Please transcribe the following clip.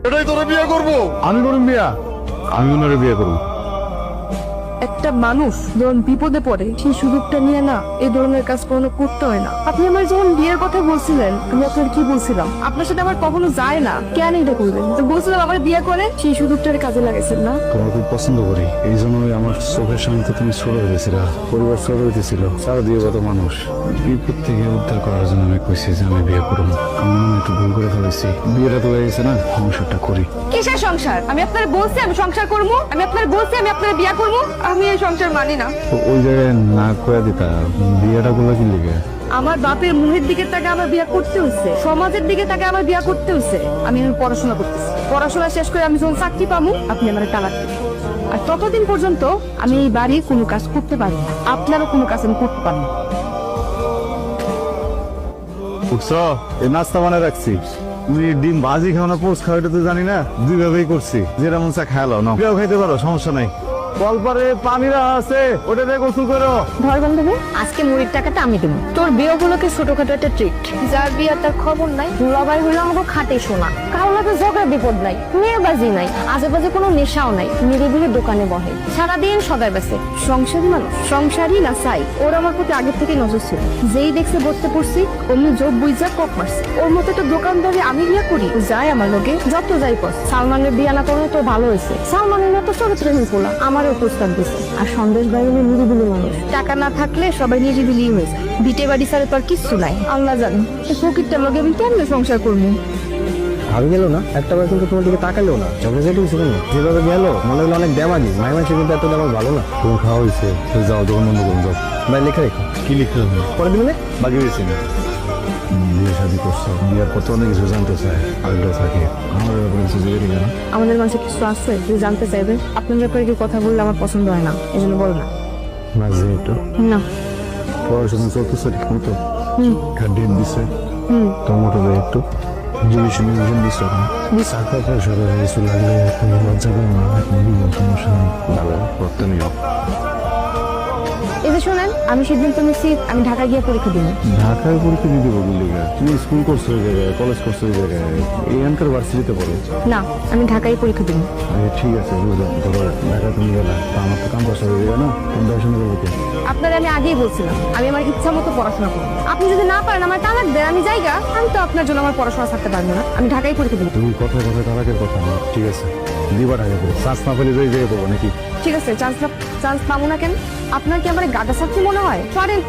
এটাই তোরা বিয়ে করবো। আমি করুন বিয়া, আমি ওনারে বিয়ে করবো। একটা মানুষ যখন বিপদে পড়ে সেই সুযোগটা নিয়ে না এই ধরনের কাজ কখনো করতে হয় না। আপনি আমার যখন বিয়ের কথা বলছিলেন আমি আপনার কি বলছিলাম, আপনার সাথে আমার কখনো যায় না, কেন এটা করবেন? তো বলছিলাম আমার বিয়ে করে সেই সুযোগটার কাজে লাগাইছেন না। তোমার খুব পছন্দ করি, এই জন্যই আমার চোখের সামনে তো তুমি ছোট হয়েছিল, পরিবার ছোট হইতেছিল, সারা দিয়ে কত মানুষ বিপদ থেকে উদ্ধার করার জন্য আমি কইছি যে আমি বিয়ে করবো। আমি মনে হয় একটু ভুল করে ফেলেছি, বিয়েটা তো হয়ে গেছে না, সংসারটা করি। কিসের সংসার? আমি আপনার বলছি আমি সংসার করবো, আমি আপনার বলছি আমি আপনার বিয়ে করবো। আমি এই সংসার মানি না। তো ওই জায়গায় না কয়ে দিতা, বিয়েটা করলো কি লিগে? আমার বাপের মুখের দিকে তাকে আমার বিয়ে করতে হচ্ছে, সমাজের দিকে তাকে আমার বিয়ে করতে হচ্ছে। আমি এখন পড়াশোনা করতেছি, পড়াশোনা শেষ করে আমি যখন চাকরি পাবো আপনি আমার তালাক দিবেন। আর ততদিন পর্যন্ত আমি এই বাড়ির কোনো কাজ করতে পারবো না, আপনারও কোনো কাজ আমি করতে পারবো না। উঠছো, এই নাস্তা বানায় রাখছি। তুমি ডিম ভাজি খাও না পোস্ট খাও এটা তো জানি না, দুই ভাবেই করছি, যেটা মন চা খেয়ালো না, কেউ খাইতে পারো, সমস্যা নাই। কলপারে পানি রাখা আছে, ওটা দিয়ে গোসল করো। ধর বান্ধবী, আজকে মুড়ির টাকাটা আমি দেবো। তোর বিয়ে উপলক্ষে ছোটখাটো একটা ট্রিট। যার বিয়ে তার খবর নাই, দুলাভাই হলো আমাকে খাটে শোনা, কারো লাগে ঝগড়া বিপদ নাই, মেয়েবাজি নাই, আজেবাজে কোনো নেশাও নাই, নিরিবিলি দোকানে বহে, সারাদিন সদাই বেসে। সংসারী মানুষ, সংসারী না চাই। ওর আমার প্রতি আগের থেকে নজর ছিল, যেই দেখছে বসতে পড়ছি অমনি যোগ বুঝা কোপ মারছে। ওর মতো একটা দোকানদারে আমি বিয়ে করি, ও যায় আমার লোকে যত যাই পর। সালমানের বিয়ে না করলে তো ভালো হয়েছে, সালমানের মতো চরিত্রহীন পোলা আমারও প্রস্তাব দিচ্ছে। আর সন্দেশ বাইরে নিরিবিলি মানুষ, টাকা না থাকলে সবাই নিরিবিলি হয়ে যায়, ভিটে বাড়ি ছাড়া তো আর কিচ্ছু নাই। আল্লাহ জানে এই ফকিরটার লগে আমি কেমনে সংসার করবো। ভাবি গেল না, একটা বার কিন্তু তোমার দিকে তাকালেও না, ঝগড়া ঝাঁটি হয়েছে কেন? যেভাবে গেল মনে হলো অনেক দেমাগি, মাঝে মাঝে কিন্তু এত দেমাগ ভালো না। তুমি খাওয়া হয়েছে, যাও দোকান বন্ধ করুন, যাও। ভাই লিখে রেখো, কি লিখতে হবে? পরে দিলে বাকি হয়েছে না, বিয়ে শাদী করছো, বিয়ের পর তো অনেক কিছু জানতে চায়, আগ্রহ থাকে, আমার ব্যাপারে কিছু জিজ্ঞেস করে না। আমাদের মাঝে কিছু আছে যে জানতে চাইবে, আপনার ব্যাপারে কি কথা বললে আমার পছন্দ হয় না, এই জন্য বল না। মাঝে একটু না। পড়াশোনা চলতেছে ঠিক মতো, ডেট দিছে, হুম। টমেটো দেয় একটু, জিনিস মিউজিয়াম দিচ্ছে টাকা পয়সা কিছু লাগলে তুমি লজ্জা করো না, সমস্যা নেই, ভালো করতে নিও। এই যে শোনেন, আমি সিদ্ধান্ত নিচ্ছি আমি ঢাকা গিয়ে পরীক্ষা দিব। ঢাকায় পরীক্ষা দিতে পারবি লিগা, তুমি স্কুল করছো ওই জায়গায়, কলেজ করছো ওই জায়গায়, এখানকার ভার্সিটিতে পড়ো। না, আমি ঢাকায় পরীক্ষা দিব। ঠিক আছে বুঝলাম, ধরো ঢাকা তুমি গেলা, তা আমার তো কাম পয়সা হয়ে যাবে না, তুমি পড়াশোনা করবো কি? আপনার আমি আগেই বলছিলাম আমি আমার ইচ্ছা মতো পড়াশোনা করবো। আপনি যদি না পারেন আমার তালাক দেন, আমি জায়গা, আমি তো আপনার জন্য আমার পড়াশোনা থাকতে পারবো না। আমি ঢাকায় পরীক্ষা দিব। তুমি কথায় কথায় তালাকের কথা না, ঠিক আছে দিবা ঢাকা পড়ো, চান্স না পেলে ওই জায়গায় পড়বো নাকি? ঠিক আছে, চান্স পাবো না কেন? আপনার কি আমার গাদা ছাত্রী মনে হয়? পারেন